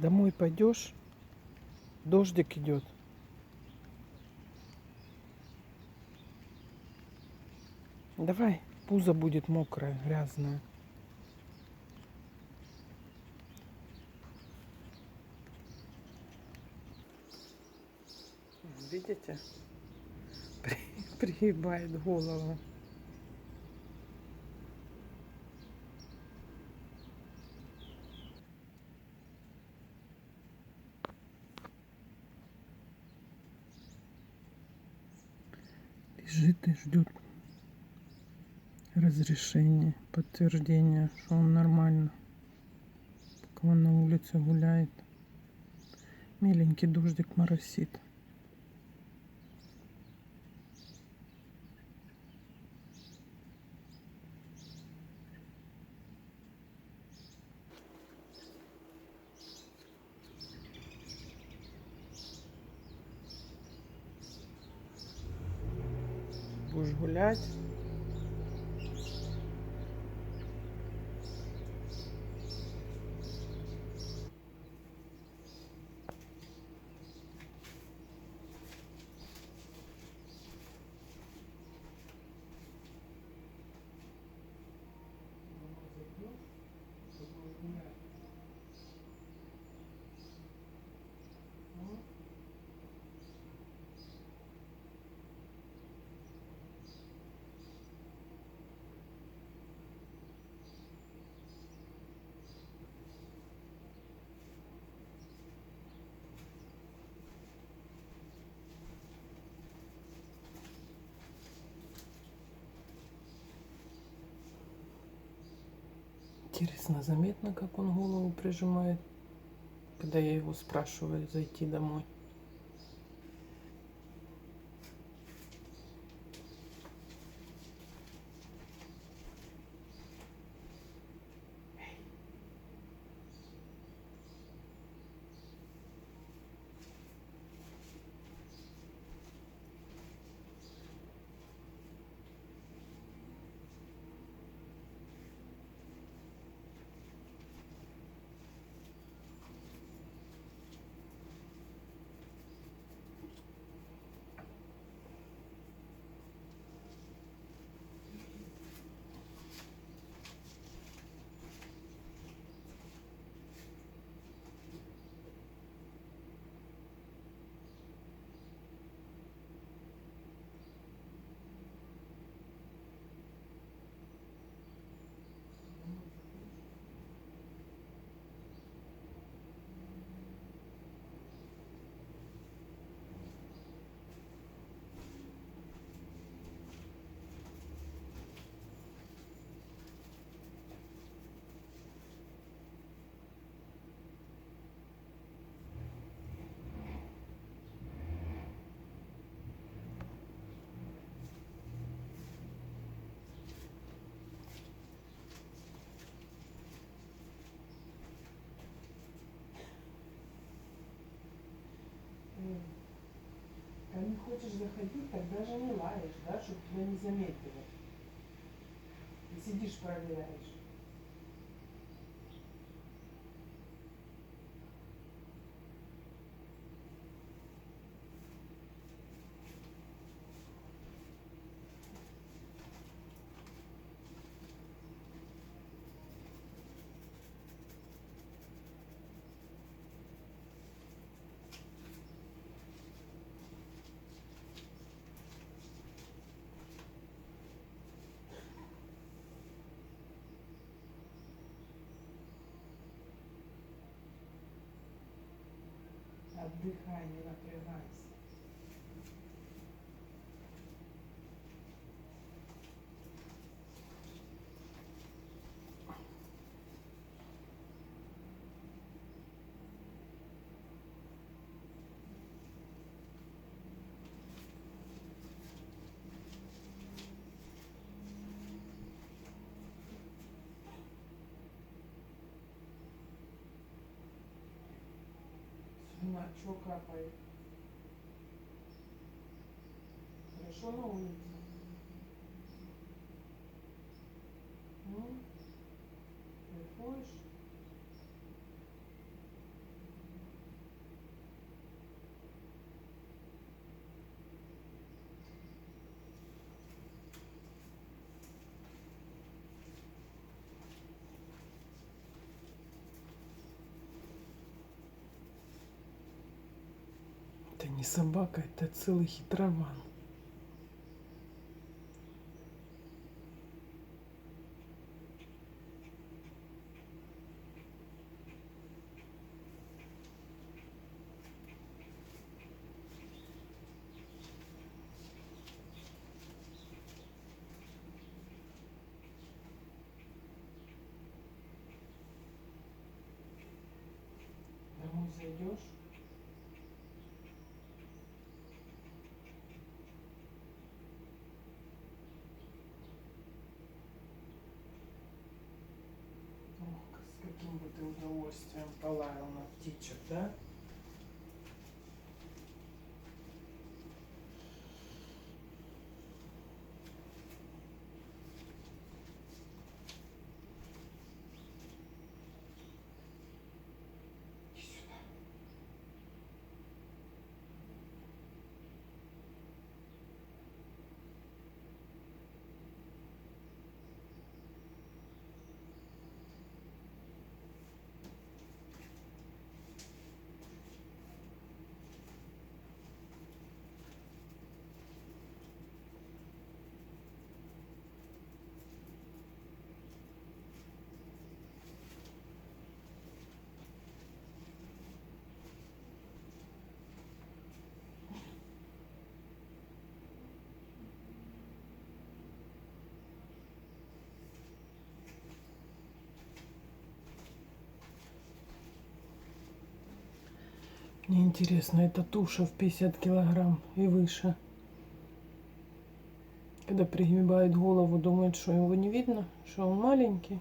Домой пойдешь, дождик идет. Давай, пузо будет мокрое, грязное. Видите? Пригибает голову. Лежит и ждет разрешения, подтверждения, что он нормально. Пока он на улице гуляет. Миленький дождик моросит. Будешь гулять. Интересно, заметно, как он голову прижимает, когда я его спрашиваю зайти домой. А не хочешь заходить, так даже не лаешь, да, чтобы тебя не заметили. И сидишь, проверяешь. Отдыхай, не напрягайся. На что капает? Хорошо на улице? Ну, приходишь? Не собака, это целый хитрован. Домой зайдешь? Ох, с каким бы ты удовольствием полаял на птичек, да? Иди сюда. Мне интересно, это туша в 50 килограмм и выше. Когда пригибает голову, думает, что его не видно, что он маленький.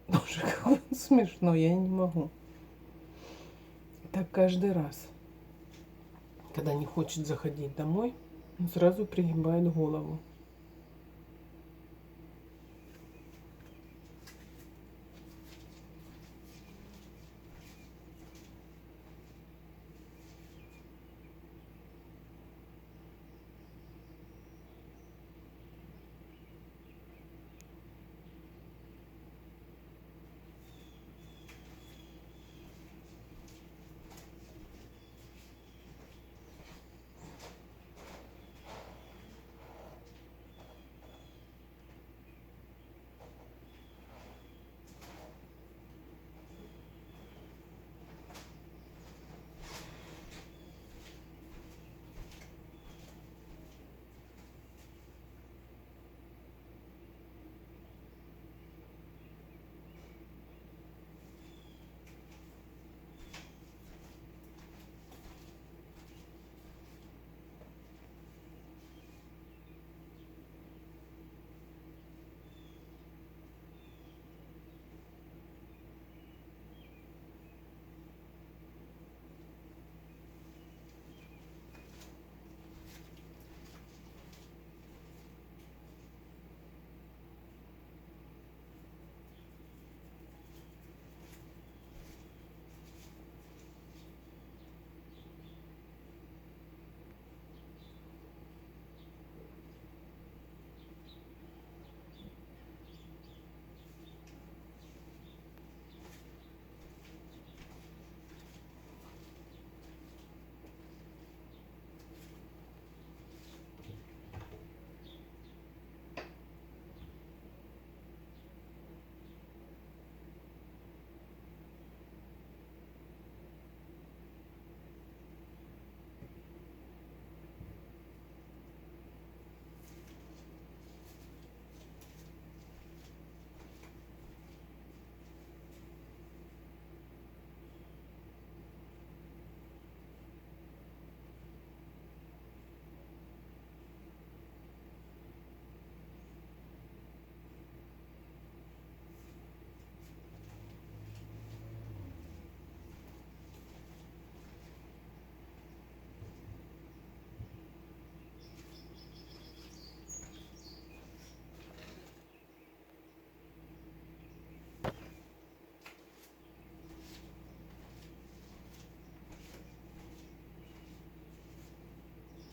Боже, как он смешной, я не могу. Так каждый раз. Когда не хочет заходить домой, он сразу пригибает голову.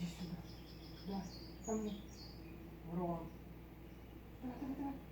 Иди сюда. Да, ко мне. Ром. Давай, давай, давай.